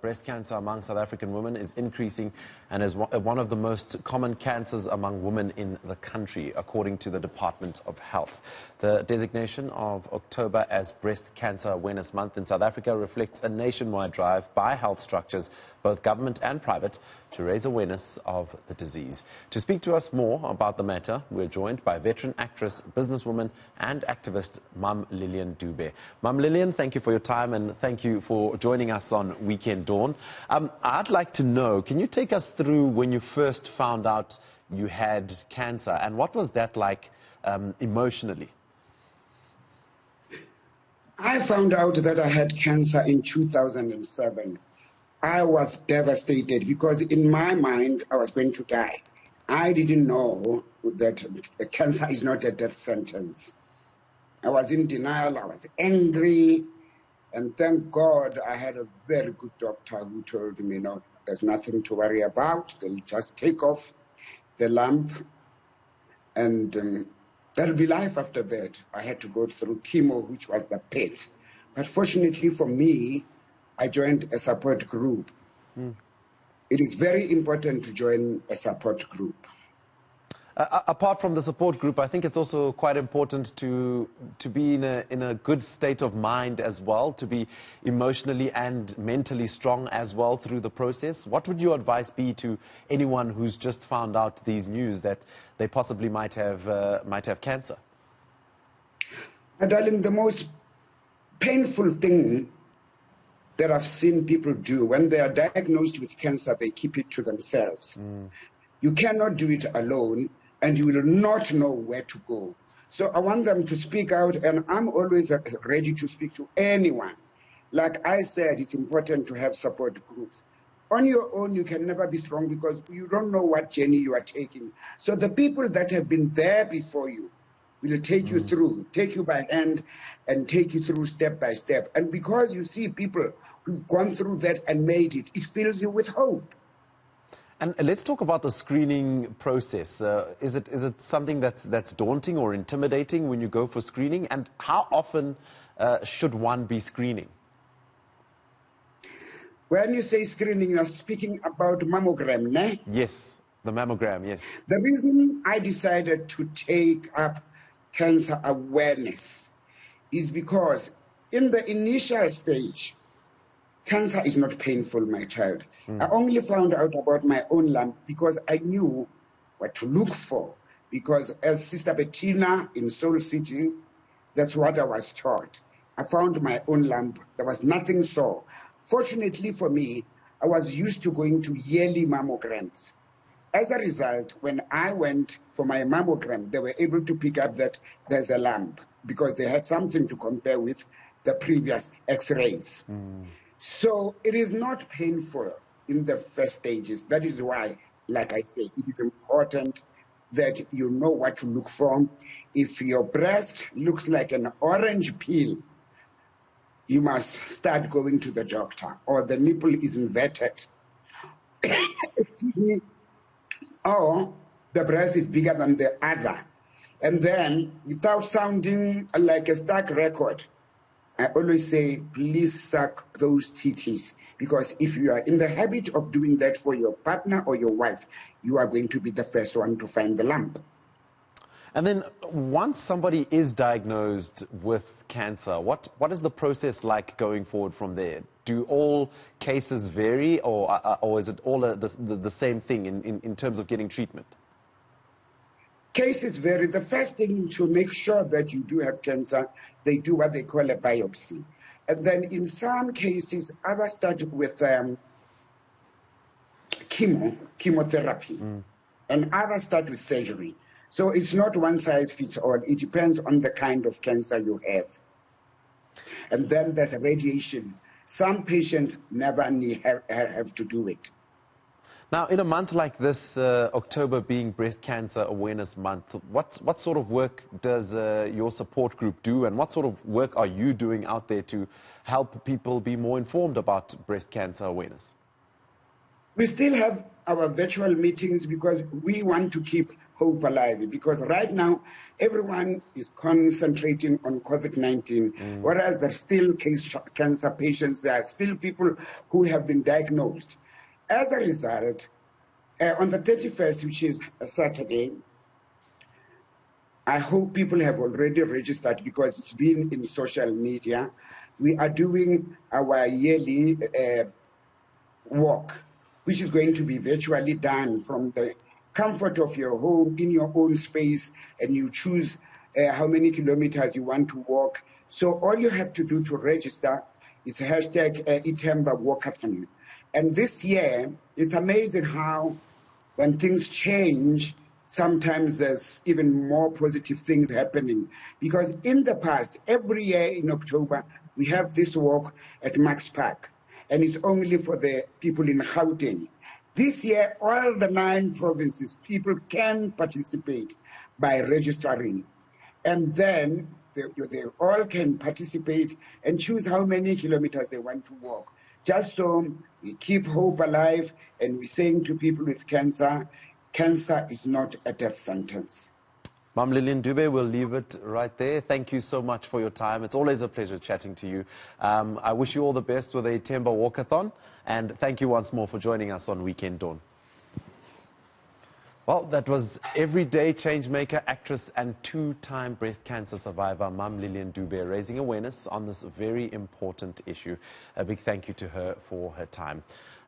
breast cancer among South African women is increasing and is one of the most common cancers among women in the country, according to the Department of Health. The designation of October as Breast Cancer Awareness Month in South Africa reflects a nationwide drive by health structures, both government and private, to raise awareness of the disease. To speak to us more about the matter, we're joined by veteran actress, businesswoman and activist Mam Lillian Dube. Mam Lillian, thank you for your time and thank you for joining us on Weekend Dawn. I'd like to know, can you take us through when you first found out you had cancer and what was that like emotionally? I found out that I had cancer in 2007. I was devastated because in my mind I was going to die. I didn't know that cancer is not a death sentence. I was in denial, I was angry, and thank God I had a very good doctor who told me, no, there's nothing to worry about. They'll just take off the lump and there'll be life after that. I had to go through chemo, which was the pit. But fortunately for me, I joined a support group. It is very important to join a support group. Apart from the support group, I think it's also quite important to be in a good state of mind as well, to be emotionally and mentally strong as well through the process. What would your advice be to anyone who's just found out these news that they possibly might have cancer? Darling, the most painful thing that I've seen people do when they are diagnosed with cancer, they keep it to themselves. You cannot do it alone, and you will not know where to go. So I want them to speak out, and I'm always ready to speak to anyone. Like I said, it's important to have support groups. On your own, you can never be strong because you don't know what journey you are taking. So the people that have been there before you will take you through, take you by hand and take you through step by step. And because you see people who've gone through that and made it, it fills you with hope. And let's talk about the screening process. Is it something that's daunting or intimidating when you go for screening? And how often should one be screening? When you say screening, you're speaking about mammogram, ne? Yes, the mammogram, yes. The reason I decided to take up cancer awareness is because in the initial stage, cancer is not painful, my child. I only found out about my own lump because I knew what to look for. Because as Sister Bettina in Soul City, that's what I was taught. I found my own lump. There was nothing sore. Fortunately for me, I was used to going to yearly mammograms. As a result, when I went for my mammogram, they were able to pick up that there's a lump because they had something to compare with the previous x-rays. So it is not painful in the first stages. That is why, like I say, it is important that you know what to look for. If your breast looks like an orange peel, you must start going to the doctor, or the nipple is inverted. Excuse me. Or the breast is bigger than the other. And then, without sounding like a stuck record, I always say, please suck those titties. Because if you are in the habit of doing that for your partner or your wife, you are going to be the first one to find the lump. And then once somebody is diagnosed with cancer, what is the process like going forward from there? Do all cases vary, or is it all the same thing in terms of getting treatment? Cases vary. The first thing to make sure that you do have cancer, they do what they call a biopsy. And then in some cases, others start with chemotherapy, and others start with surgery. So it's not one size fits all. It depends on the kind of cancer you have. And then there's radiation. Some patients never have to do it. Now, in a month like this, October being Breast Cancer Awareness Month, what sort of work does your support group do, and what sort of work are you doing out there to help people be more informed about breast cancer awareness? We still have our virtual meetings because we want to keep hope alive, because right now everyone is concentrating on COVID-19, whereas there are still cancer patients, there are still people who have been diagnosed. As a result, on the 31st, which is a Saturday, I hope people have already registered because it's been in social media. We are doing our yearly walk, which is going to be virtually done from the comfort of your home in your own space, and you choose how many kilometers you want to walk. So all you have to do to register is hashtag Itemba Walkathon. And this year, it's amazing how when things change, sometimes there's even more positive things happening. Because in the past, every year in October, we have this walk at Max Park, and it's only for the people in Gauteng. This year, all the 9 provinces, people can participate by registering. And then they all can participate and choose how many kilometers they want to walk. Just so we keep hope alive, and we're saying to people with cancer, cancer is not a death sentence. Mam Lillian Dube, we'll leave it right there. Thank you so much for your time. It's always a pleasure chatting to you. I wish you all the best with the Itemba Walkathon, and thank you once more for joining us on Weekend Dawn. Well, that was everyday changemaker, actress and 2-time breast cancer survivor Mam Lillian Dube, raising awareness on this very important issue. A big thank you to her for her time.